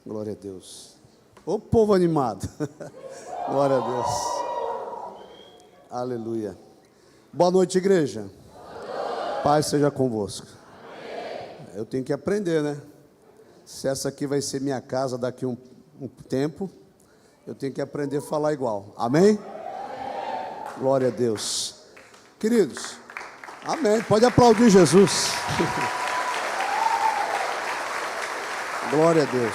Glória a Deus. Ô povo animado. Glória a Deus. Aleluia. Boa noite, igreja. Paz seja convosco. Eu tenho que aprender, né? Se essa aqui vai ser minha casa daqui um tempo, eu tenho que aprender a falar igual. Amém? Glória a Deus. Queridos, amém. Pode aplaudir Jesus. Glória a Deus.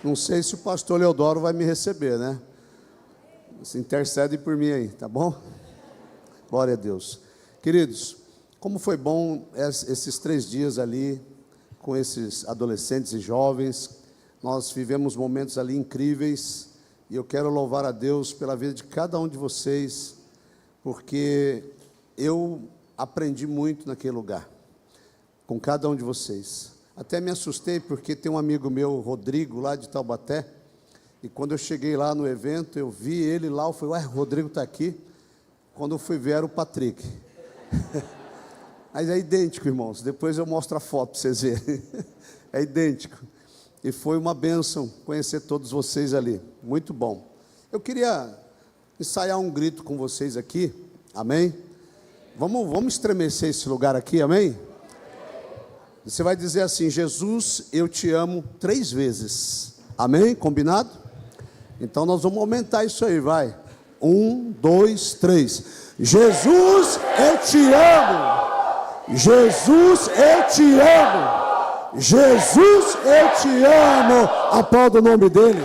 Não sei se o pastor Leodoro vai me receber, né? Se intercede por mim aí, tá bom? Glória a Deus. Queridos, como foi bom esses 3 dias ali, com esses adolescentes e jovens. Nós vivemos momentos ali incríveis, e eu quero louvar a Deus pela vida de cada um de vocês, porque eu aprendi muito naquele lugar, com cada um de vocês. Até me assustei, porque tem um amigo meu, Rodrigo, lá de Taubaté, e quando eu cheguei lá no evento, eu vi ele lá, eu falei, ué, o Rodrigo está aqui. Quando eu fui ver, era o Patrick. Mas é idêntico, irmãos, depois eu mostro a foto para vocês verem. É idêntico. E foi uma bênção conhecer todos vocês ali, muito bom. Eu queria ensaiar um grito com vocês aqui, amém? Vamos estremecer esse lugar aqui, amém? Você vai dizer assim: Jesus, eu te amo 3 vezes, amém? Combinado? Então nós vamos aumentar isso aí, vai. 1, 2, 3. Jesus, eu te amo. Jesus, eu te amo. Jesus, eu te amo. Aplauda o nome dele.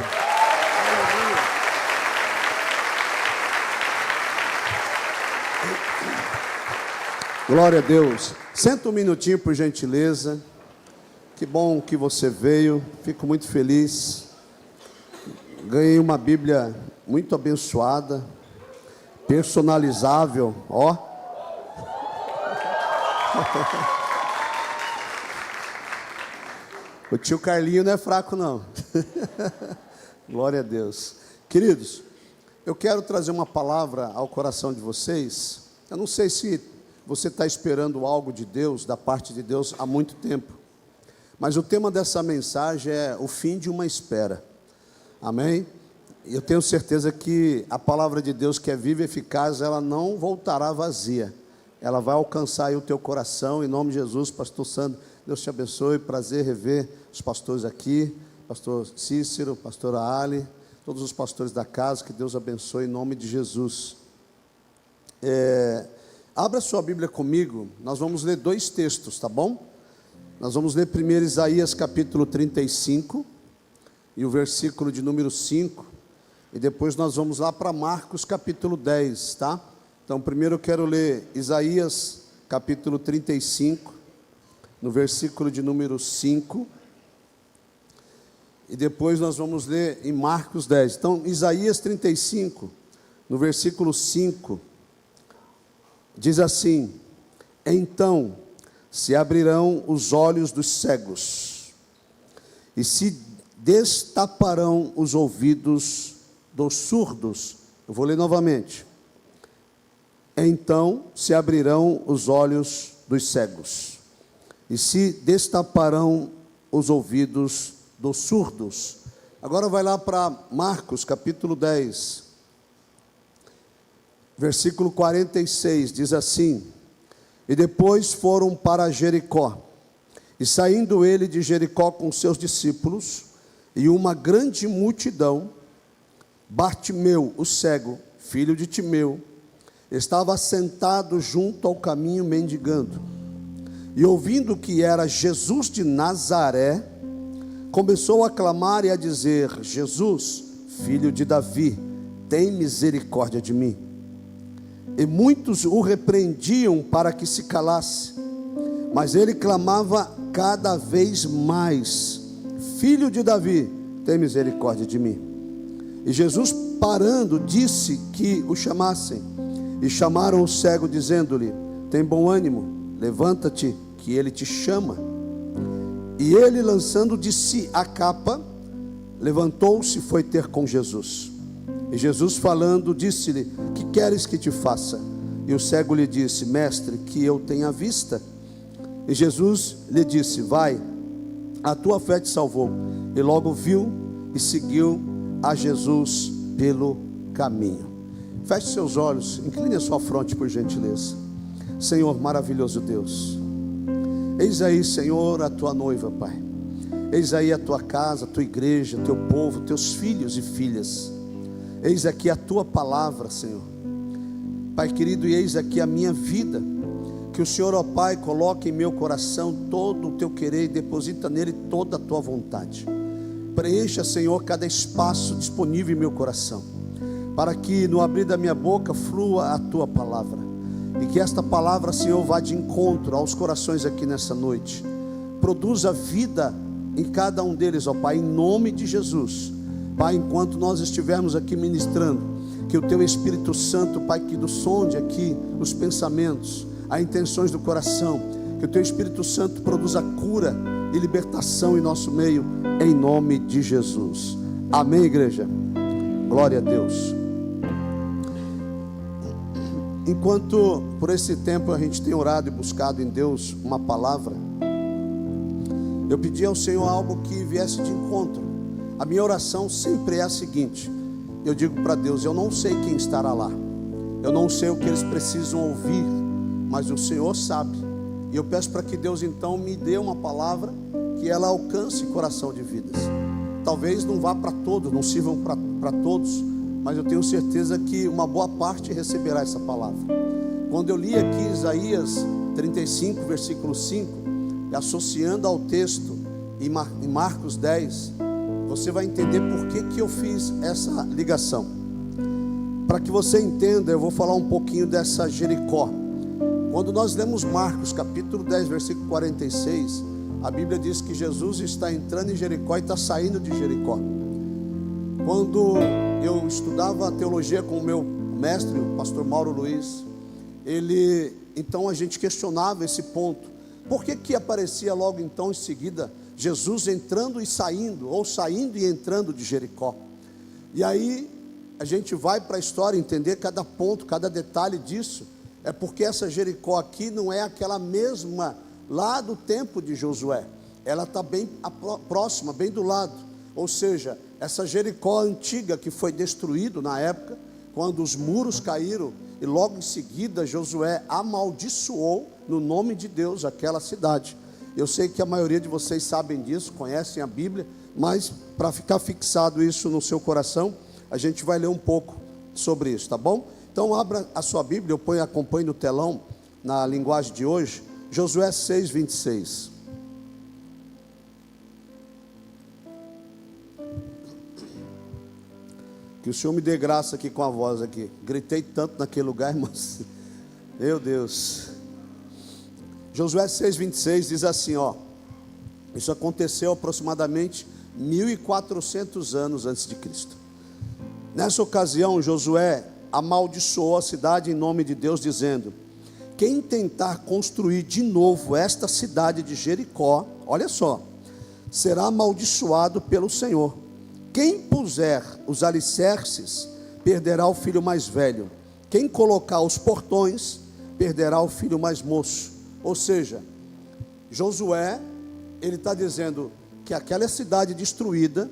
Glória a Deus. Senta um minutinho, por gentileza. Que bom que você veio. Fico muito feliz. Ganhei uma Bíblia muito abençoada, personalizável, ó. O tio Carlinho não é fraco, não. Glória a Deus. Queridos, eu quero trazer uma palavra ao coração de vocês. Eu não sei se você está esperando algo de Deus, da parte de Deus, há muito tempo. Mas o tema dessa mensagem é o fim de uma espera. Amém? Eu tenho certeza que a palavra de Deus, que é viva e eficaz, ela não voltará vazia. Ela vai alcançar aí o teu coração, em nome de Jesus. Pastor Sandro, Deus te abençoe, prazer rever os pastores aqui, pastor Cícero, pastora Ali, todos os pastores da casa, que Deus abençoe em nome de Jesus. Abra sua Bíblia comigo, nós vamos ler 2 textos, tá bom? Nós vamos ler primeiro Isaías capítulo 35, e o versículo de número 5, e depois nós vamos lá para Marcos capítulo 10, tá? Então primeiro eu quero ler Isaías capítulo 35, no versículo de número 5, e depois nós vamos ler em Marcos 10. Então Isaías 35, no versículo 5, diz assim: então se abrirão os olhos dos cegos, e se destaparão os ouvidos dos surdos. Eu vou ler novamente. Então se abrirão os olhos dos cegos, e se destaparão os ouvidos dos surdos. Agora vai lá para Marcos capítulo 10, versículo 46, diz assim: e depois foram para Jericó, e saindo ele de Jericó com seus discípulos, e uma grande multidão, Bartimeu, o cego, filho de Timeu, estava sentado junto ao caminho mendigando, e ouvindo que era Jesus de Nazaré, começou a clamar e a dizer: Jesus, filho de Davi, tem misericórdia de mim. E muitos o repreendiam para que se calasse, mas ele clamava cada vez mais: Filho de Davi, tem misericórdia de mim. E Jesus, parando, disse que o chamassem. E chamaram o cego, dizendo-lhe: tem bom ânimo, levanta-te, que ele te chama. E ele, lançando de si a capa, levantou-se e foi ter com Jesus. E Jesus, falando, disse-lhe: que queres que te faça? E o cego lhe disse: mestre, que eu tenha vista. E Jesus lhe disse: vai, a tua fé te salvou. E logo viu e seguiu a Jesus pelo caminho. Feche seus olhos, incline a sua fronte por gentileza. Senhor, maravilhoso Deus, eis aí, Senhor, a tua noiva, Pai. Eis aí a tua casa, a tua igreja, teu povo, teus filhos e filhas. Eis aqui a tua palavra, Senhor. Pai querido, e eis aqui a minha vida. Que o Senhor, ó Pai, coloque em meu coração todo o teu querer e deposita nele toda a tua vontade. Preencha, Senhor, cada espaço disponível em meu coração, para que no abrir da minha boca flua a tua palavra, e que esta palavra, Senhor, vá de encontro aos corações aqui nessa noite. Produza vida em cada um deles, ó Pai, em nome de Jesus. Pai, enquanto nós estivermos aqui ministrando, que o teu Espírito Santo, Pai, que sonde aqui os pensamentos, as intenções do coração, que o teu Espírito Santo produza cura e libertação em nosso meio, em nome de Jesus. Amém, igreja? Glória a Deus. Enquanto por esse tempo a gente tem orado e buscado em Deus uma palavra, eu pedi ao Senhor algo que viesse de encontro. A minha oração sempre é a seguinte: eu digo para Deus, eu não sei quem estará lá, eu não sei o que eles precisam ouvir, mas o Senhor sabe. E eu peço para que Deus então me dê uma palavra que ela alcance coração de vidas. Talvez não vá para todos, não sirvam para todos, mas eu tenho certeza que uma boa parte receberá essa palavra. Quando eu li aqui Isaías 35, versículo 5, e associando ao texto em Marcos 10, você vai entender por que eu fiz essa ligação. Para que você entenda, eu vou falar um pouquinho dessa Jericó. Quando nós lemos Marcos capítulo 10, versículo 46, a Bíblia diz que Jesus está entrando em Jericó e está saindo de Jericó. Quando eu estudava teologia com o meu mestre, o pastor Mauro Luiz, então a gente questionava esse ponto. Por que aparecia logo então em seguida Jesus entrando e saindo, ou saindo e entrando de Jericó? E aí a gente vai para a história entender cada ponto, cada detalhe disso. É porque essa Jericó aqui não é aquela mesma lá do tempo de Josué. Ela está bem próxima, bem do lado. Ou seja, essa Jericó antiga que foi destruída na época, quando os muros caíram, e logo em seguida Josué amaldiçoou no nome de Deus aquela cidade. Eu sei que a maioria de vocês sabem disso, conhecem a Bíblia, mas para ficar fixado isso no seu coração, a gente vai ler um pouco sobre isso, tá bom? Então abra a sua Bíblia, acompanhe no telão, na linguagem de hoje, Josué 6, 26. Que o Senhor me dê graça aqui com a voz aqui. Gritei tanto naquele lugar, mas meu Deus. Josué 6, 26 diz assim, ó. Isso aconteceu aproximadamente 1400 anos antes de Cristo. Nessa ocasião, Josué amaldiçoou a cidade em nome de Deus, dizendo: quem tentar construir de novo esta cidade de Jericó, olha só, será amaldiçoado pelo Senhor. Quem puser os alicerces, perderá o filho mais velho. Quem colocar os portões, perderá o filho mais moço. Ou seja, Josué, ele está dizendo que aquela cidade destruída,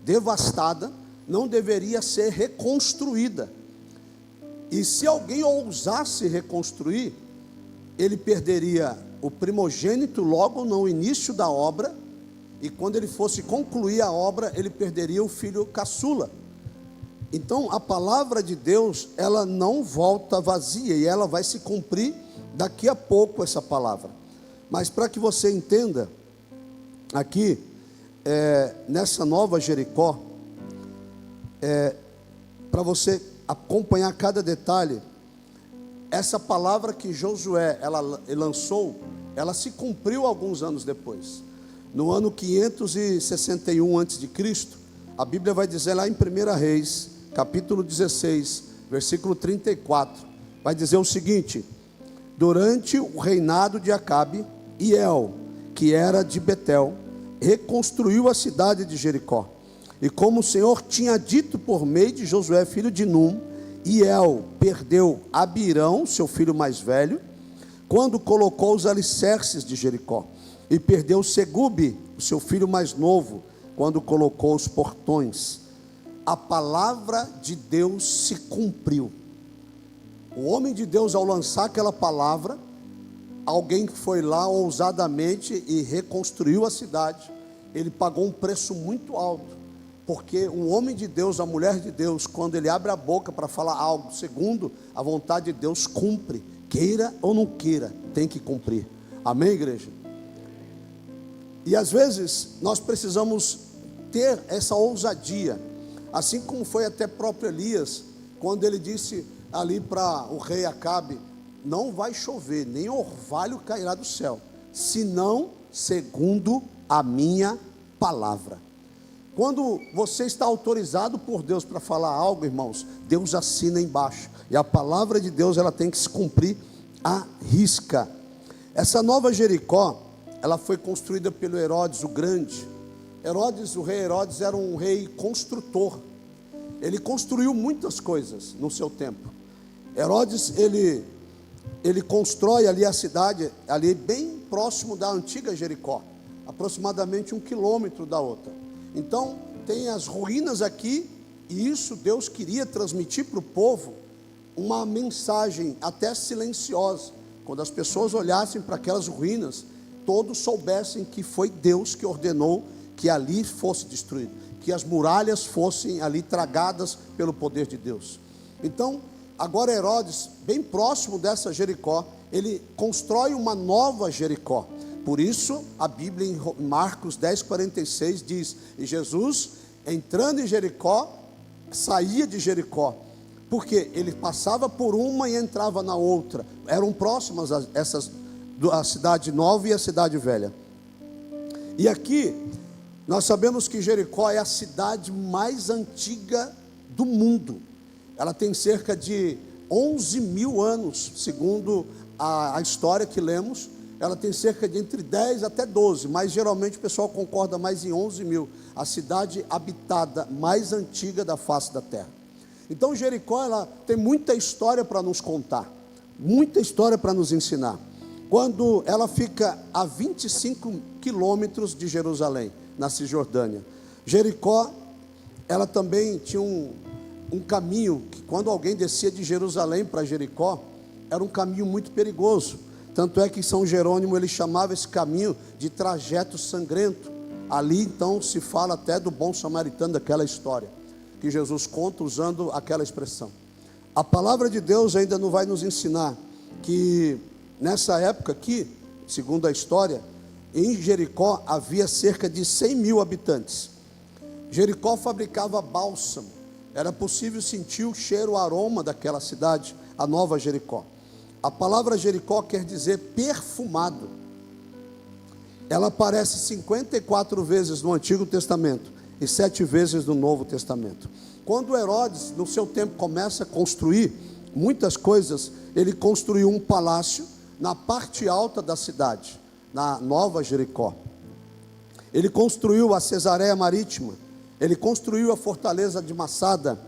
devastada, não deveria ser reconstruída. E se alguém ousasse reconstruir, ele perderia o primogênito logo no início da obra, e quando ele fosse concluir a obra, ele perderia o filho caçula. Então a palavra de Deus, ela não volta vazia, e ela vai se cumprir daqui a pouco, essa palavra. Mas para que você entenda, aqui, nessa nova Jericó, para você acompanhar cada detalhe, essa palavra que Josué ele lançou, ela se cumpriu alguns anos depois. No ano 561 a.C., a Bíblia vai dizer lá em 1 Reis, capítulo 16, versículo 34, vai dizer o seguinte: durante o reinado de Acabe, Hiel, que era de Betel, reconstruiu a cidade de Jericó. E como o Senhor tinha dito por meio de Josué, filho de Num, Hiel perdeu Abirão, seu filho mais velho, quando colocou os alicerces de Jericó, e perdeu Segube, o seu filho mais novo, quando colocou os portões. A palavra de Deus se cumpriu. O homem de Deus, ao lançar aquela palavra, alguém que foi lá ousadamente e reconstruiu a cidade, ele pagou um preço muito alto, porque um homem de Deus, a mulher de Deus, quando ele abre a boca para falar algo segundo a vontade de Deus, cumpre, queira ou não queira, tem que cumprir. Amém, igreja? E às vezes nós precisamos ter essa ousadia, assim como foi até próprio Elias, quando ele disse ali para o rei Acabe: não vai chover, nem orvalho cairá do céu, senão segundo a minha palavra. Quando você está autorizado por Deus para falar algo, irmãos, Deus assina embaixo, e a palavra de Deus, ela tem que se cumprir à risca. Essa nova Jericó, ela foi construída pelo Herodes o Grande. Herodes, o rei Herodes, era um rei construtor. Ele construiu muitas coisas no seu tempo. Herodes, ele constrói ali a cidade, ali bem próximo da antiga Jericó, aproximadamente 1 quilômetro da outra. Então tem as ruínas aqui, e isso Deus queria transmitir para o povo uma mensagem até silenciosa. Quando as pessoas olhassem para aquelas ruínas, todos soubessem que foi Deus que ordenou que ali fosse destruído, que as muralhas fossem ali tragadas pelo poder de Deus. Então agora Herodes, bem próximo dessa Jericó, ele constrói uma nova Jericó. Por isso a Bíblia em Marcos 10:46 diz: e Jesus, entrando em Jericó, saía de Jericó, porque ele passava por uma e entrava na outra. Eram próximas essas, a cidade nova e a cidade velha. E aqui nós sabemos que Jericó é a cidade mais antiga do mundo. Ela tem cerca de 11 mil anos, segundo a história que lemos. Ela tem cerca de entre 10 até 12, mas geralmente o pessoal concorda mais em 11 mil. A cidade habitada mais antiga da face da terra. Então Jericó, ela tem muita história para nos contar, muita história para nos ensinar. Quando ela fica a 25 quilômetros de Jerusalém, na Cisjordânia. Jericó, ela também tinha um caminho, que quando alguém descia de Jerusalém para Jericó, era um caminho muito perigoso. Tanto é que São Jerônimo, ele chamava esse caminho de trajeto sangrento. Ali então se fala até do bom samaritano, daquela história que Jesus conta usando aquela expressão. A palavra de Deus ainda não vai nos ensinar que nessa época aqui, segundo a história, em Jericó havia cerca de 100 mil habitantes. Jericó fabricava bálsamo. Era possível sentir o cheiro, o aroma daquela cidade, a nova Jericó. A palavra Jericó quer dizer perfumado. Ela aparece 54 vezes no Antigo Testamento e 7 vezes no Novo Testamento. Quando Herodes, no seu tempo, começa a construir muitas coisas, ele construiu um palácio na parte alta da cidade, na nova Jericó. Ele construiu a Cesareia Marítima, ele construiu a fortaleza de Massada,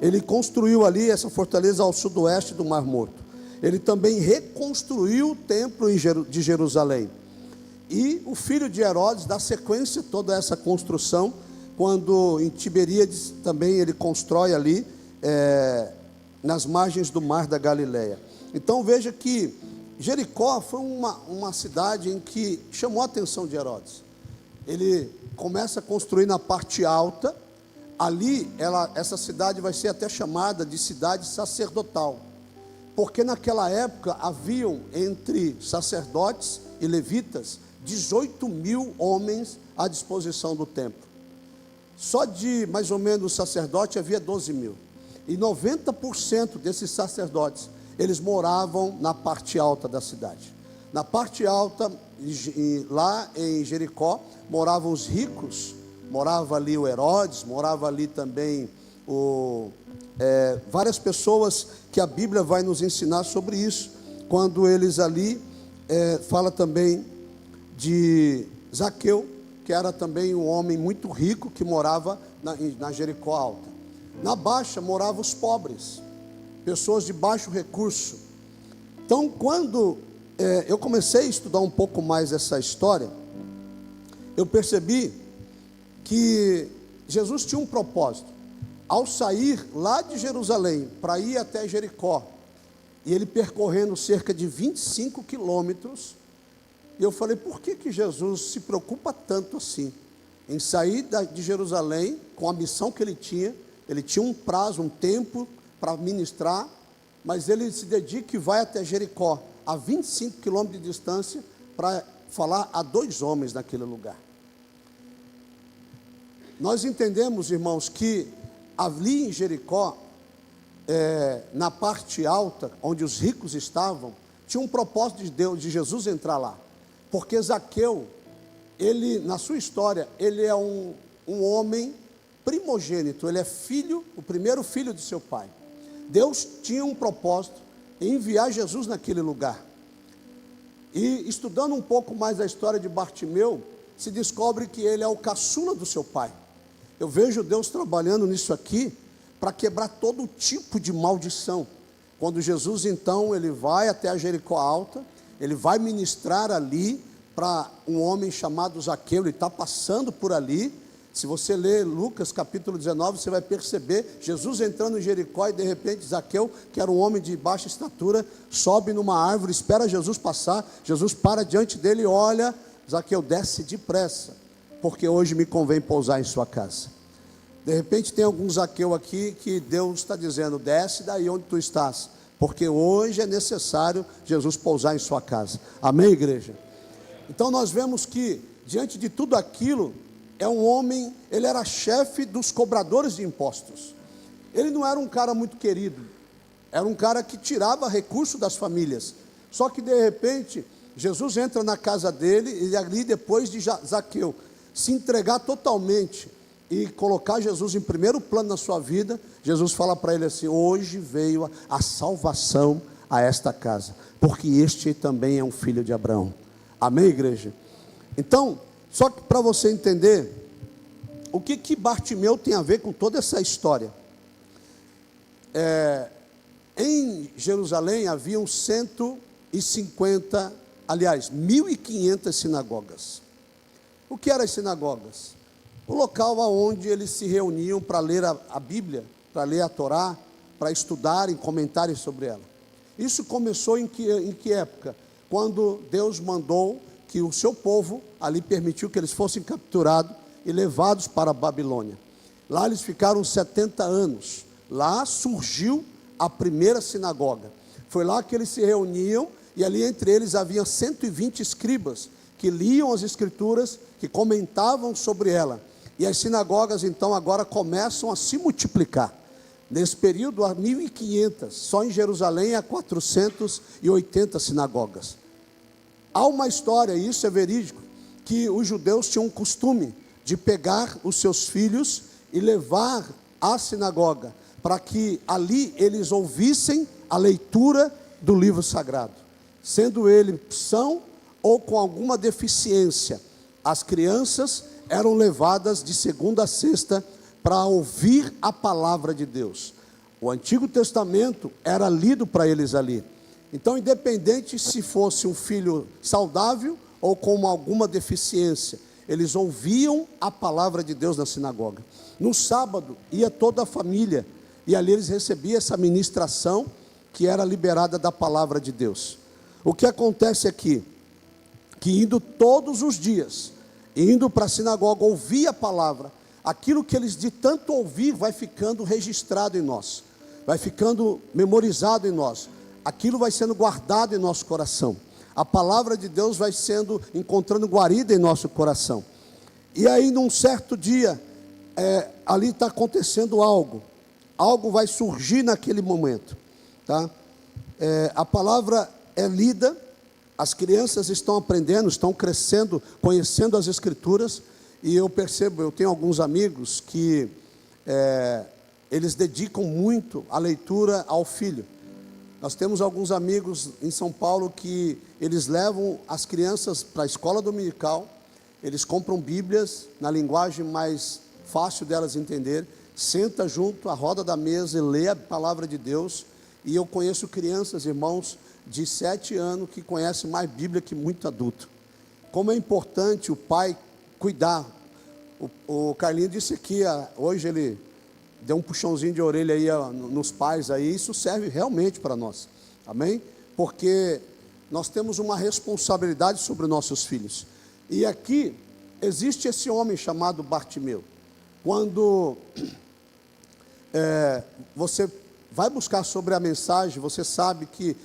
ele construiu ali essa fortaleza ao sudoeste do Mar Morto. Ele também reconstruiu o templo de Jerusalém. E o filho de Herodes dá sequência a toda essa construção, quando em Tiberíades também ele constrói ali, nas margens do mar da Galileia. Então veja que Jericó foi uma cidade em que chamou a atenção de Herodes. Ele começa a construir na parte alta. Ali, essa cidade vai ser até chamada de cidade sacerdotal, porque naquela época haviam entre sacerdotes e levitas 18 mil homens à disposição do templo. Só de mais ou menos sacerdote havia 12 mil. E 90% desses sacerdotes, eles moravam na parte alta da cidade. Na parte alta, lá em Jericó, moravam os ricos. Morava ali o Herodes, morava ali também várias pessoas que a Bíblia vai nos ensinar sobre isso. Quando eles ali, fala também de Zaqueu, que era também um homem muito rico, que morava na Jericó alta. Na baixa moravam os pobres, pessoas de baixo recurso. Então, quando eu comecei a estudar um pouco mais essa história, eu percebi que Jesus tinha um propósito. Ao sair lá de Jerusalém para ir até Jericó, e ele percorrendo cerca de 25 quilômetros, eu falei, por que Jesus se preocupa tanto assim, em sair de Jerusalém, com a missão que ele tinha um prazo, um tempo para ministrar, mas ele se dedica e vai até Jericó, a 25 quilômetros de distância, para falar a 2 homens naquele lugar. Nós entendemos, irmãos, que ali em Jericó, na parte alta, onde os ricos estavam, tinha um propósito de Deus, de Jesus entrar lá, porque Zaqueu, ele, na sua história, ele é um homem primogênito, ele é filho, o primeiro filho de seu pai. Deus tinha um propósito em enviar Jesus naquele lugar. E estudando um pouco mais a história de Bartimeu, se descobre que ele é o caçula do seu pai. Eu vejo Deus trabalhando nisso aqui para quebrar todo tipo de maldição. Quando Jesus então ele vai até a Jericó Alta, ele vai ministrar ali para um homem chamado Zaqueu, ele está passando por ali. Se você ler Lucas capítulo 19, você vai perceber Jesus entrando em Jericó e de repente Zaqueu, que era um homem de baixa estatura, sobe numa árvore, espera Jesus passar, Jesus para diante dele e olha, Zaqueu, desce depressa, porque hoje me convém pousar em sua casa. De repente tem algum Zaqueu aqui que Deus está dizendo, desce daí onde tu estás, porque hoje é necessário Jesus pousar em sua casa. Amém, igreja? Então nós vemos que diante de tudo aquilo, é um homem, ele era chefe dos cobradores de impostos. Ele não era um cara muito querido, era um cara que tirava recurso das famílias. Só que de repente, Jesus entra na casa dele, e ali depois de Zaqueu se entregar totalmente e colocar Jesus em primeiro plano na sua vida, Jesus fala para ele assim, hoje veio a salvação a esta casa, porque este também é um filho de Abraão. Amém, igreja? Então, só que para você entender, o que Bartimeu tem a ver com toda essa história? Em Jerusalém haviam 150, aliás, 1.500 sinagogas. O que eram as sinagogas? O local onde eles se reuniam para ler a Bíblia, para ler a Torá, para estudarem, comentarem sobre ela. Isso começou em que época? Quando Deus mandou que o seu povo, ali permitiu que eles fossem capturados e levados para a Babilônia. Lá eles ficaram 70 anos. Lá surgiu a primeira sinagoga. Foi lá que eles se reuniam, e ali entre eles havia 120 escribas, que liam as escrituras, que comentavam sobre ela. E as sinagogas então agora começam a se multiplicar. Nesse período há 1.500, só em Jerusalém há 480 sinagogas. Há uma história, e isso é verídico, que os judeus tinham um costume de pegar os seus filhos e levar à sinagoga, para que ali eles ouvissem a leitura do livro sagrado, sendo ele são ou com alguma deficiência. As crianças eram levadas de segunda a sexta para ouvir a palavra de Deus. O Antigo Testamento era lido para eles ali. Então, independente se fosse um filho saudável ou com alguma deficiência, eles ouviam a palavra de Deus na sinagoga. No sábado, ia toda a família, e ali eles recebiam essa ministração que era liberada da palavra de Deus. O que acontece aqui? Que indo todos os dias, indo para a sinagoga, ouvir a palavra, aquilo que eles de tanto ouvir vai ficando registrado em nós, vai ficando memorizado em nós, aquilo vai sendo guardado em nosso coração, a palavra de Deus vai encontrando guarida em nosso coração. E aí num certo dia, ali está acontecendo algo vai surgir naquele momento, tá? A palavra é lida, as crianças estão aprendendo, estão crescendo, conhecendo as escrituras, e eu percebo, eu tenho alguns amigos que eles dedicam muito a leitura ao filho. Nós temos alguns amigos em São Paulo que eles levam as crianças para a escola dominical, eles compram bíblias na linguagem mais fácil delas entender, senta junto à roda da mesa e lê a palavra de Deus. E eu conheço crianças, irmãos, de 7 anos que conhecem mais Bíblia que muito adulto. Como é importante o pai cuidar. O Carlinho disse que hoje ele deu um puxãozinho de orelha aí nos pais aí, isso serve realmente para nós, amém? Porque nós temos uma responsabilidade sobre nossos filhos. E aqui existe esse homem chamado Bartimeu. Quando você vai buscar sobre a mensagem, você sabe que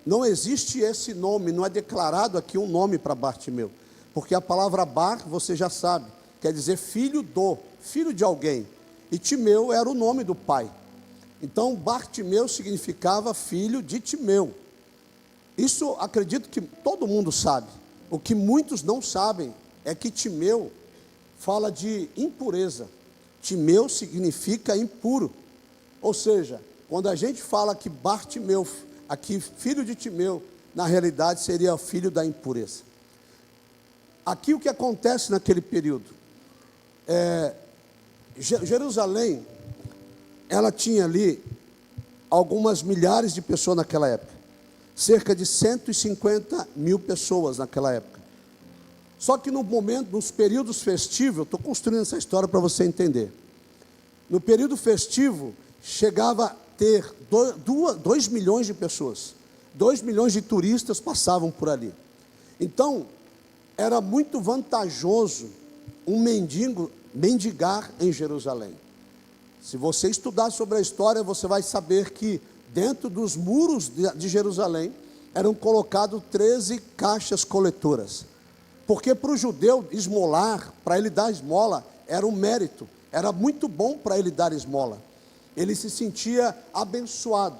não existe esse nome, não é declarado aqui um nome para Bartimeu, porque a palavra Bar, você já sabe, quer dizer filho de alguém, e Timeu era o nome do pai. Então Bartimeu significava filho de Timeu. Isso acredito que todo mundo sabe. O que muitos não sabem é que Timeu fala de impureza. Timeu significa impuro. Ou seja, quando a gente fala que Bartimeu, aqui filho de Timeu, na realidade seria filho da impureza. Aqui o que acontece naquele período? Jerusalém, ela tinha ali algumas milhares de pessoas naquela época. Cerca de 150 mil pessoas naquela época. Só que nos períodos festivos, eu estou construindo essa história para você entender. No período festivo, chegava a ter 2 milhões de pessoas. 2 milhões de turistas passavam por ali. Então, era muito vantajoso um mendigo mendigar em Jerusalém. Se você estudar sobre a história, você vai saber que dentro dos muros de Jerusalém eram colocados 13 caixas coletoras. Porque para o judeu esmolar, para ele dar esmola, era um mérito, era muito bom para ele dar esmola. Ele se sentia abençoado.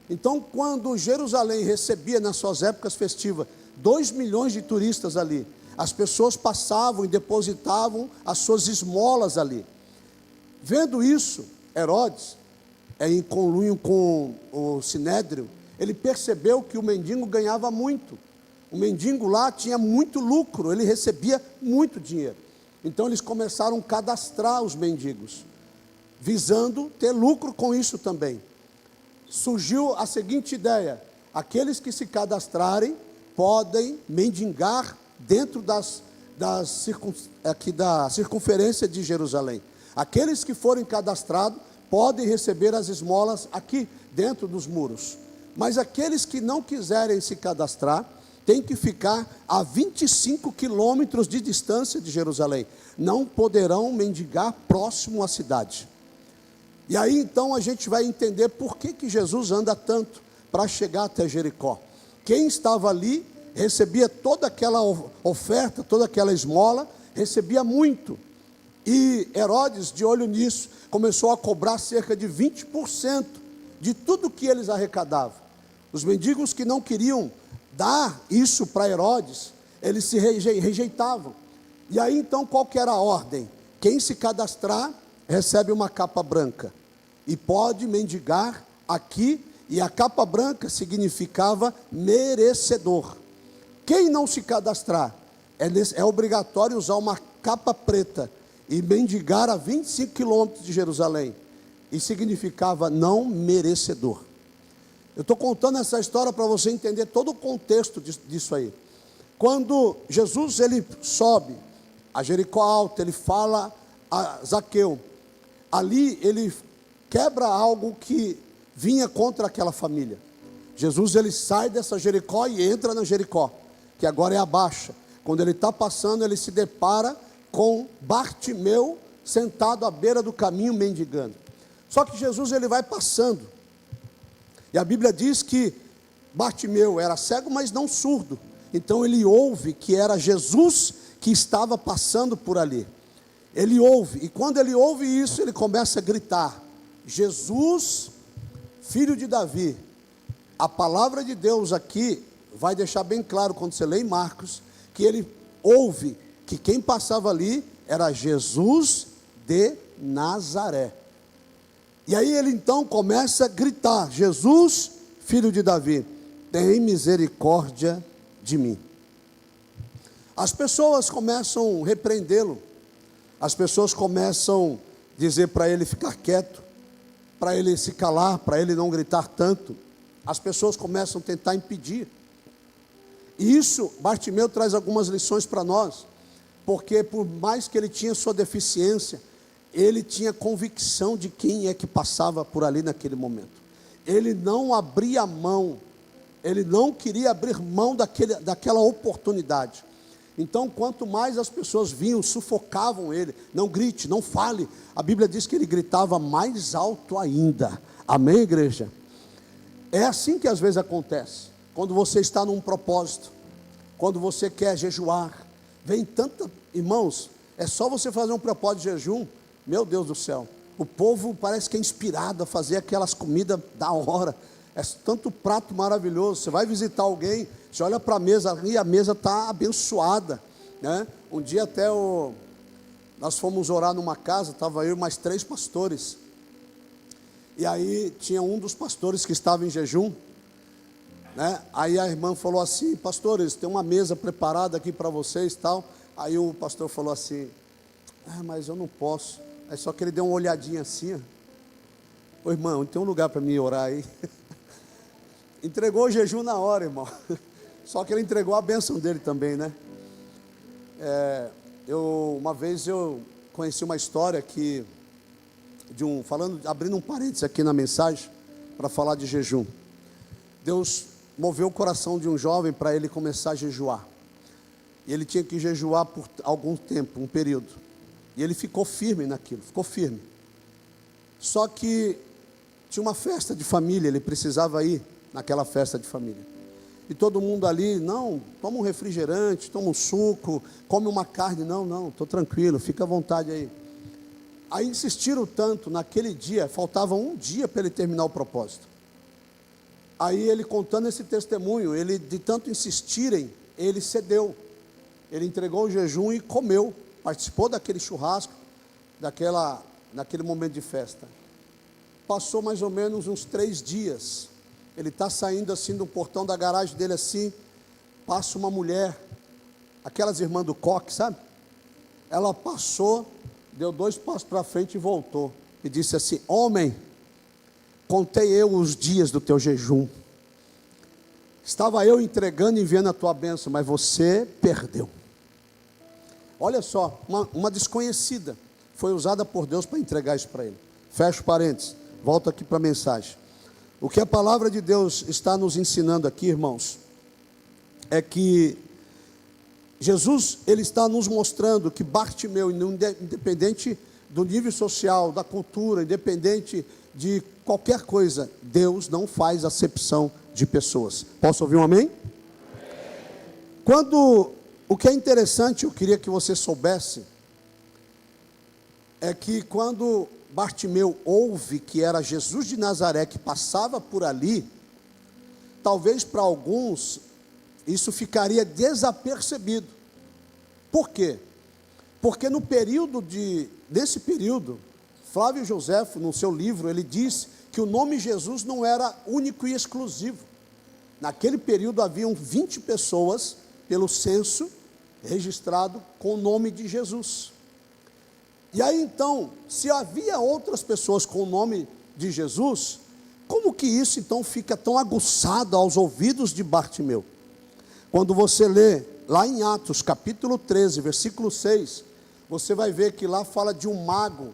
Então, quando Jerusalém recebia nas suas épocas festivas 2 milhões de turistas ali, as pessoas passavam e depositavam as suas esmolas ali. Vendo isso, Herodes, em conluio com o Sinédrio, ele percebeu que o mendigo ganhava muito. O mendigo lá tinha muito lucro, ele recebia muito dinheiro. Então eles começaram a cadastrar os mendigos, visando ter lucro com isso também. Surgiu a seguinte ideia: aqueles que se cadastrarem podem mendigar dentro da circunferência de Jerusalém. Aqueles que forem cadastrados podem receber as esmolas aqui dentro dos muros. Mas aqueles que não quiserem se cadastrar, têm que ficar a 25 quilômetros de distância de Jerusalém. Não poderão mendigar próximo à cidade. E aí então a gente vai entender por que Jesus anda tanto para chegar até Jericó. Quem estava ali recebia toda aquela oferta, toda aquela esmola, recebia muito. E Herodes, de olho nisso, começou a cobrar cerca de 20% de tudo que eles arrecadavam. Os mendigos que não queriam dar isso para Herodes, eles se rejeitavam. E aí então qual que era a ordem? Quem se cadastrar recebe uma capa branca e pode mendigar aqui, e a capa branca significava merecedor. Quem não se cadastrar é obrigatório usar uma capa preta e mendigar a 25 quilômetros de Jerusalém, e significava não merecedor. Eu estou contando essa história para você entender todo o contexto disso aí. Quando Jesus ele sobe a Jericó alta, ele fala a Zaqueu, ali ele quebra algo que vinha contra aquela família. Jesus ele sai dessa Jericó e entra na Jericó, que agora é a baixa. Quando ele está passando, ele se depara com Bartimeu sentado à beira do caminho mendigando. Só que Jesus ele vai passando, e a Bíblia diz que Bartimeu era cego, mas não surdo. Então ele ouve que era Jesus que estava passando por ali. Ele ouve, e quando ele ouve isso, ele começa a gritar: Jesus, filho de Davi. A palavra de Deus aqui vai deixar bem claro, quando você lê em Marcos, que ele ouve que quem passava ali era Jesus de Nazaré. E aí ele então começa a gritar: Jesus, filho de Davi, tem misericórdia de mim. As pessoas começam a repreendê-lo, as pessoas começam a dizer para ele ficar quieto, para ele se calar, para ele não gritar tanto. As pessoas começam a tentar impedir. E isso, Bartimeu traz algumas lições para nós. porque por mais que ele tinha sua deficiência, ele tinha convicção de quem é que passava por ali naquele momento. Ele não abria mão, ele não queria abrir mão daquela oportunidade. Então, quanto mais as pessoas vinham, sufocavam ele, não grite, não fale. A Bíblia diz que ele gritava mais alto ainda. Amém, igreja? É assim que às vezes acontece. Quando você está num propósito, quando você quer jejuar, vem tanta... Irmãos, é só você fazer um propósito de jejum, meu Deus do céu, o povo parece que é inspirado a fazer aquelas comidas da hora. É tanto prato maravilhoso. Você vai visitar alguém, você olha para a mesa e a mesa está abençoada, né? Um dia até nós fomos orar numa casa, estava eu e mais 3 pastores, e aí tinha um dos pastores que estava em jejum, né? Aí a irmã falou assim: pastores, tem uma mesa preparada aqui para vocês, tal. Aí o pastor falou assim: mas eu não posso. Aí só que ele deu uma olhadinha assim, ó. Ô irmão, tem um lugar para mim orar aí? Entregou o jejum na hora, irmão. Só que ele entregou a bênção dele também, né? Uma vez eu conheci uma história que abrindo um parênteses aqui na mensagem para falar de jejum. Deus moveu o coração de um jovem para ele começar a jejuar. E ele tinha que jejuar por algum tempo, um período. E ele ficou firme naquilo, ficou firme. Só que tinha uma festa de família, ele precisava ir naquela festa de família. E todo mundo ali: não, toma um refrigerante, toma um suco, come uma carne. Não, estou tranquilo, fica à vontade aí. Aí insistiram tanto, naquele dia, faltava um dia para ele terminar o propósito. Aí ele contando esse testemunho, ele de tanto insistirem, ele cedeu. Ele entregou o jejum e comeu, participou daquele churrasco, naquele momento de festa. Passou mais ou menos uns 3 dias, ele está saindo assim do portão da garagem dele assim, passa uma mulher, aquelas irmãs do coque, sabe? Ela passou, deu 2 passos para frente e voltou, e disse assim: homem, contei eu os dias do teu jejum, estava eu entregando e enviando a tua bênção, mas você perdeu. Olha só, uma desconhecida foi usada por Deus para entregar isso para ele. Fecha parênteses, volta aqui para a mensagem. O que a palavra de Deus está nos ensinando aqui, irmãos, é que Jesus, ele está nos mostrando que Bartimeu, independente do nível social, da cultura, independente de qualquer coisa, Deus não faz acepção de pessoas. Posso ouvir um amém? O que é interessante, eu queria que você soubesse, é que quando Bartimeu ouve que era Jesus de Nazaré que passava por ali, talvez para alguns isso ficaria desapercebido. Por quê? Porque nesse período, Flávio Joséfo, no seu livro, ele diz que o nome Jesus não era único e exclusivo. Naquele período haviam 20 pessoas, pelo censo, registrado com o nome de Jesus. E aí então, se havia outras pessoas com o nome de Jesus, como que isso então fica tão aguçado aos ouvidos de Bartimeu? Quando você lê lá em Atos capítulo 13, versículo 6, você vai ver que lá fala de um mago,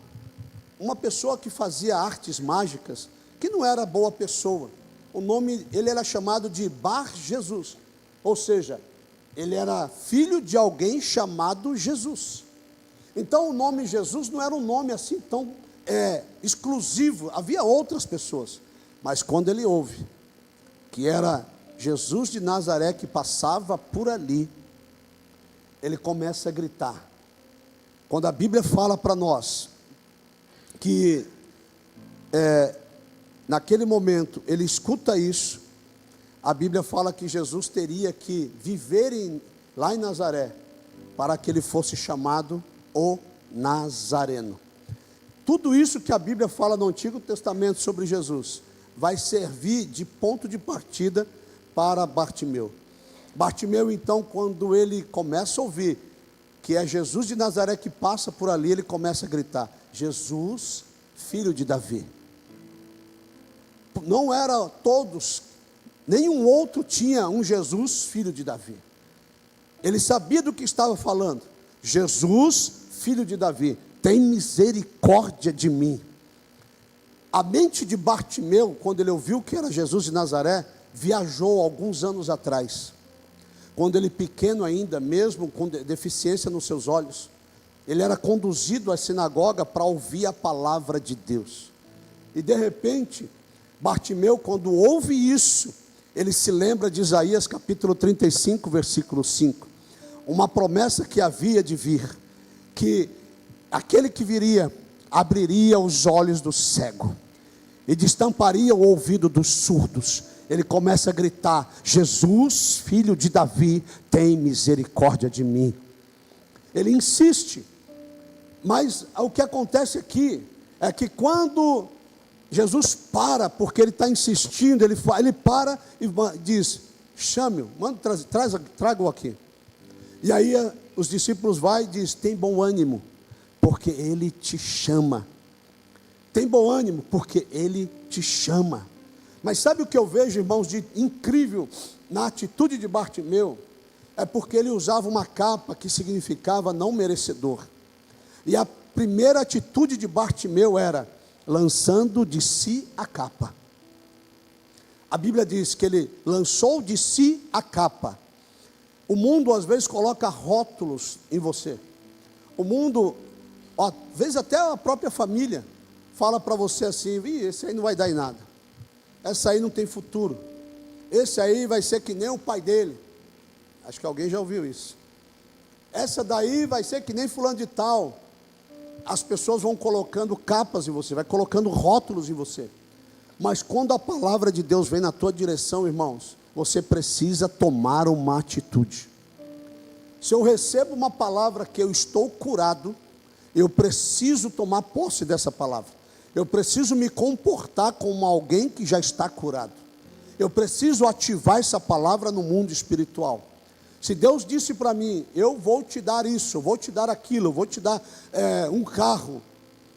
uma pessoa que fazia artes mágicas, que não era boa pessoa. O nome, ele era chamado de Bar-Jesus, ou seja, ele era filho de alguém chamado Jesus. Então o nome Jesus não era um nome assim tão exclusivo, havia outras pessoas, mas quando ele ouve que era Jesus de Nazaré que passava por ali, ele começa a gritar. Quando a Bíblia fala para nós que naquele momento ele escuta isso, a Bíblia fala que Jesus teria que viver lá em Nazaré, para que ele fosse chamado o Nazareno. Tudo isso que a Bíblia fala no Antigo Testamento sobre Jesus, vai servir de ponto de partida para Bartimeu. Bartimeu então, quando ele começa a ouvir que é Jesus de Nazaré que passa por ali, ele começa a gritar: Jesus, filho de Davi. Não era todos, nenhum outro tinha um Jesus, filho de Davi. Ele sabia do que estava falando. Jesus, filho de Davi, tem misericórdia de mim. A mente de Bartimeu, quando ele ouviu que era Jesus de Nazaré, viajou alguns anos atrás. Quando ele pequeno ainda, mesmo com deficiência nos seus olhos, ele era conduzido à sinagoga para ouvir a palavra de Deus. E de repente, Bartimeu, quando ouve isso, ele se lembra de Isaías capítulo 35, versículo 5. Uma promessa que havia de vir, que aquele que viria, abriria os olhos do cego, e destamparia o ouvido dos surdos. Ele começa a gritar: Jesus, filho de Davi, tem misericórdia de mim. Ele insiste, mas o que acontece aqui, é que quando Jesus para, porque ele está insistindo, ele para e diz: chame-o, traga-o aqui. E aí os discípulos vão e dizem: tem bom ânimo, porque ele te chama. Tem bom ânimo, porque ele te chama. Mas sabe o que eu vejo, irmãos, de incrível na atitude de Bartimeu? É porque ele usava uma capa que significava não merecedor. E a primeira atitude de Bartimeu era lançando de si a capa. A Bíblia diz que ele lançou de si a capa. O mundo às vezes coloca rótulos em você. O mundo, às vezes até a própria família, fala para você assim: esse aí não vai dar em nada, essa aí não tem futuro, esse aí vai ser que nem o pai dele. Acho que alguém já ouviu isso. Essa daí vai ser que nem fulano de tal. As pessoas vão colocando capas em você, vai colocando rótulos em você. Mas quando a palavra de Deus vem na tua direção, irmãos, você precisa tomar uma atitude. Se eu recebo uma palavra que eu estou curado, eu preciso tomar posse dessa palavra. Eu preciso me comportar como alguém que já está curado. Eu preciso ativar essa palavra no mundo espiritual. Se Deus disse para mim: eu vou te dar isso, eu vou te dar aquilo, eu vou te dar um carro,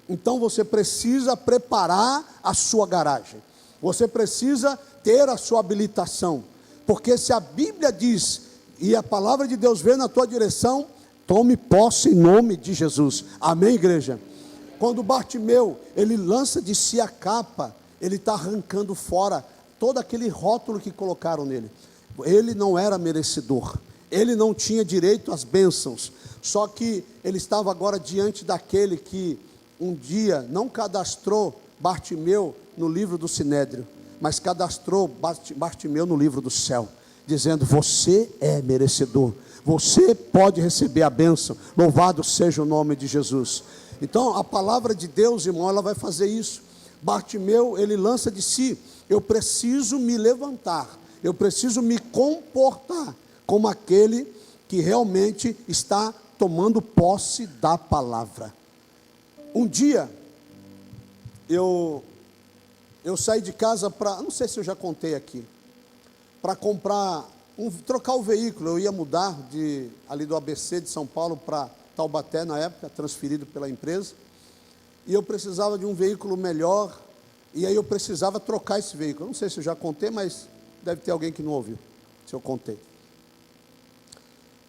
então você precisa preparar a sua garagem. Você precisa ter a sua habilitação. Porque se a Bíblia diz, e a palavra de Deus vem na tua direção, tome posse em nome de Jesus. Amém, igreja? Quando Bartimeu, ele lança de si a capa, ele está arrancando fora todo aquele rótulo que colocaram nele. Ele não era merecedor, ele não tinha direito às bênçãos, só que ele estava agora diante daquele que um dia não cadastrou Bartimeu no livro do Sinédrio, mas cadastrou Bartimeu no livro do céu, dizendo: você é merecedor, você pode receber a bênção, louvado seja o nome de Jesus. Então a palavra de Deus, irmão, ela vai fazer isso. Bartimeu, ele lança de si: eu preciso me levantar, eu preciso me comportar como aquele que realmente está tomando posse da palavra. Um dia, eu saí de casa para, não sei se eu já contei aqui, para trocar o veículo. Eu ia mudar ali do ABC de São Paulo para Taubaté na época, transferido pela empresa, e eu precisava de um veículo melhor, e aí eu precisava trocar esse veículo. Não sei se eu já contei, mas deve ter alguém que não ouviu, se eu contei.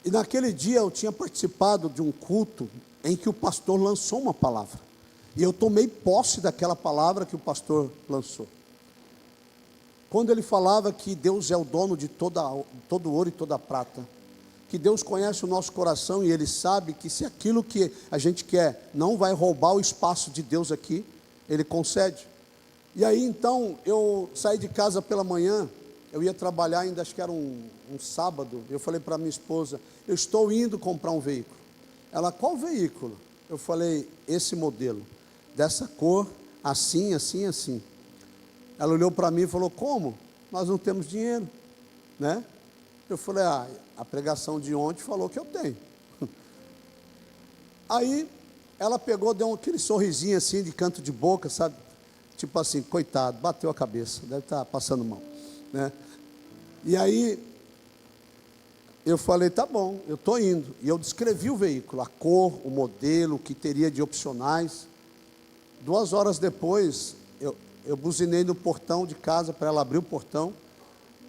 E naquele dia eu tinha participado de um culto em que o pastor lançou uma palavra, e eu tomei posse daquela palavra que o pastor lançou. Quando ele falava que Deus é o dono de todo ouro e toda prata, que Deus conhece o nosso coração e Ele sabe que se aquilo que a gente quer não vai roubar o espaço de Deus aqui, Ele concede. E aí então eu saí de casa pela manhã, eu ia trabalhar ainda, acho que era um sábado. Eu falei para minha esposa: eu estou indo comprar um veículo. Ela: qual veículo? Eu falei: esse modelo, dessa cor, assim, assim, assim. Ela olhou para mim e falou: como? Nós não temos dinheiro, né? Eu falei: a pregação de ontem falou que eu tenho. Aí ela pegou, deu aquele sorrisinho assim de canto de boca, sabe? Tipo assim, coitado, bateu a cabeça, deve estar passando mal, né? E aí eu falei: tá bom, eu estou indo. E eu descrevi o veículo, a cor, o modelo, o que teria de opcionais. 2 horas depois, eu buzinei no portão de casa para ela abrir o portão.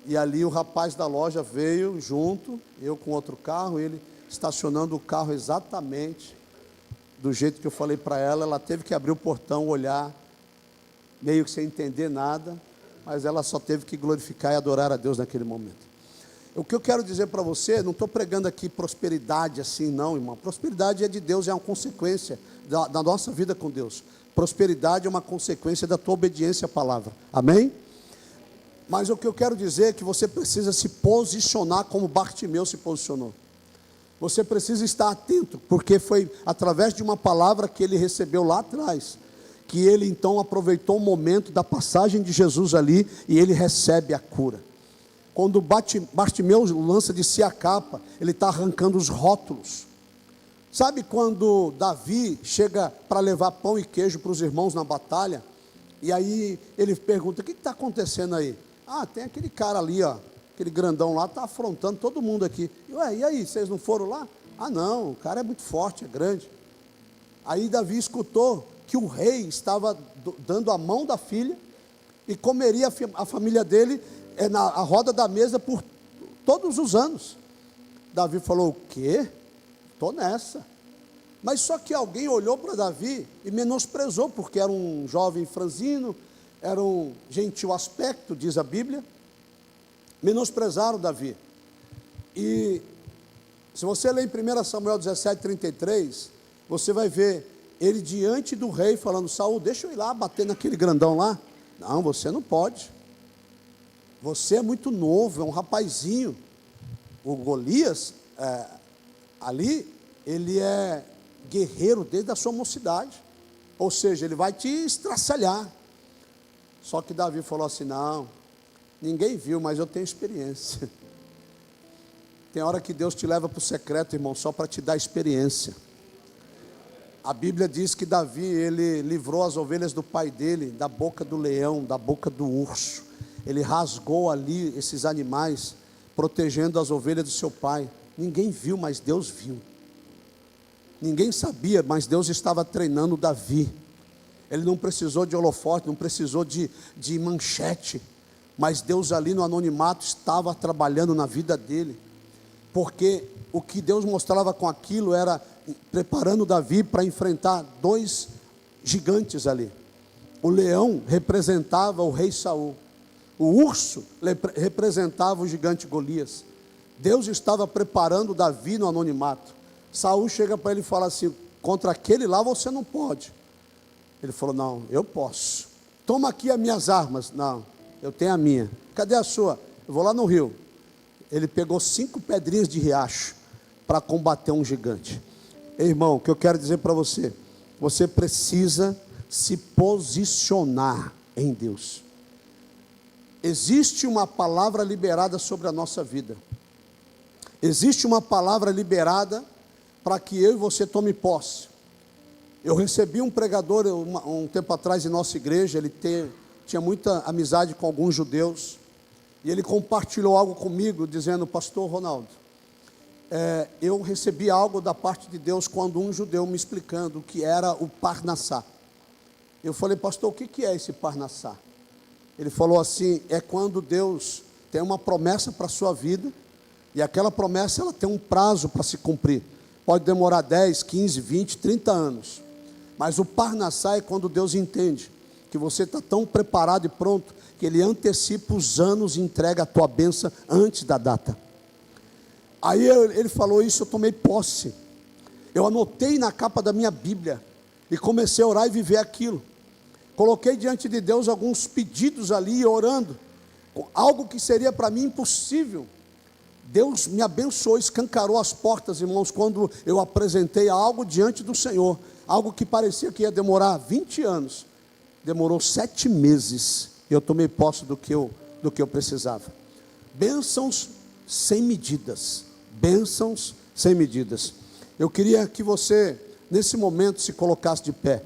E ali o rapaz da loja veio junto, eu com outro carro, ele estacionando o carro exatamente do jeito que eu falei para ela. Ela teve que abrir o portão, olhar, meio que sem entender nada, mas ela só teve que glorificar e adorar a Deus naquele momento. O que eu quero dizer para você, não estou pregando aqui prosperidade assim não, irmão. Prosperidade é de Deus, é uma consequência da nossa vida com Deus. Prosperidade é uma consequência da tua obediência à palavra, amém? Mas o que eu quero dizer é que você precisa se posicionar como Bartimeu se posicionou. Você precisa estar atento, porque foi através de uma palavra que ele recebeu lá atrás, que ele então aproveitou o momento da passagem de Jesus ali, e ele recebe a cura. Quando Bartimeu lança de si a capa, ele está arrancando os rótulos. Sabe quando Davi chega para levar pão e queijo para os irmãos na batalha, e aí ele pergunta: o que está acontecendo aí? Ah, tem aquele cara ali, ó, aquele grandão lá, está afrontando todo mundo aqui. Ué, e aí, vocês não foram lá? Ah não, o cara é muito forte, é grande. Aí Davi escutou que o rei estava dando a mão da filha, e comeria a família dele na roda da mesa por todos os anos. Davi falou: o quê? Estou nessa. Mas só que alguém olhou para Davi e menosprezou, porque era um jovem franzino, era um gentil aspecto, diz a Bíblia. Menosprezaram Davi. E se você ler em 1 Samuel 17:33, você vai ver ele diante do rei falando: Saul, deixa eu ir lá bater naquele grandão lá. Não, você não pode. Você é muito novo, é um rapazinho. O Golias, ali, ele é guerreiro desde a sua mocidade. Ou seja, ele vai te estraçalhar. Só que Davi falou assim: não, ninguém viu, mas eu tenho experiência. Tem hora que Deus te leva para o secreto, irmão, só para te dar experiência. A Bíblia diz que Davi, ele livrou as ovelhas do pai dele da boca do leão, da boca do urso. Ele rasgou ali esses animais, protegendo as ovelhas do seu pai. Ninguém viu, mas Deus viu. Ninguém sabia, mas Deus estava treinando Davi. Ele não precisou de holofote, não precisou de manchete, mas Deus ali no anonimato estava trabalhando na vida dele, porque o que Deus mostrava com aquilo era preparando Davi para enfrentar dois gigantes ali. O leão representava o rei Saul, o urso representava o gigante Golias. Deus estava preparando Davi no anonimato. Saul chega para ele e fala assim: contra aquele lá você não pode. Ele falou: não, eu posso. Toma aqui as minhas armas. Não, eu tenho a minha. Cadê a sua? Eu vou lá no rio. Ele pegou 5 pedrinhas de riacho para combater um gigante. Irmão, o que eu quero dizer para você: você precisa se posicionar em Deus. Existe uma palavra liberada sobre a nossa vida. Existe uma palavra liberada para que eu e você tome posse. Eu recebi um pregador um tempo atrás em nossa igreja. Ele tinha muita amizade com alguns judeus, e ele compartilhou algo comigo, dizendo: pastor Ronaldo, eu recebi algo da parte de Deus quando um judeu me explicando o que era o Parnassá. Eu falei: pastor, o que é esse Parnassá? Ele falou assim: é quando Deus tem uma promessa para a sua vida, e aquela promessa ela tem um prazo para se cumprir. Pode demorar 10, 15, 20, 30 anos. Mas o Parnassá é quando Deus entende que você está tão preparado e pronto, que Ele antecipa os anos e entrega a tua bênção antes da data. Aí ele falou isso, eu tomei posse. Eu anotei na capa da minha Bíblia e comecei a orar e viver aquilo. Coloquei diante de Deus alguns pedidos ali, orando, algo que seria para mim impossível. Deus me abençoou, escancarou as portas, irmãos, quando eu apresentei algo diante do Senhor, algo que parecia que ia demorar 20 anos, demorou 7 meses, e eu tomei posse do que eu precisava. Bênçãos sem medidas, bênçãos sem medidas. Eu queria que você, nesse momento, se colocasse de pé.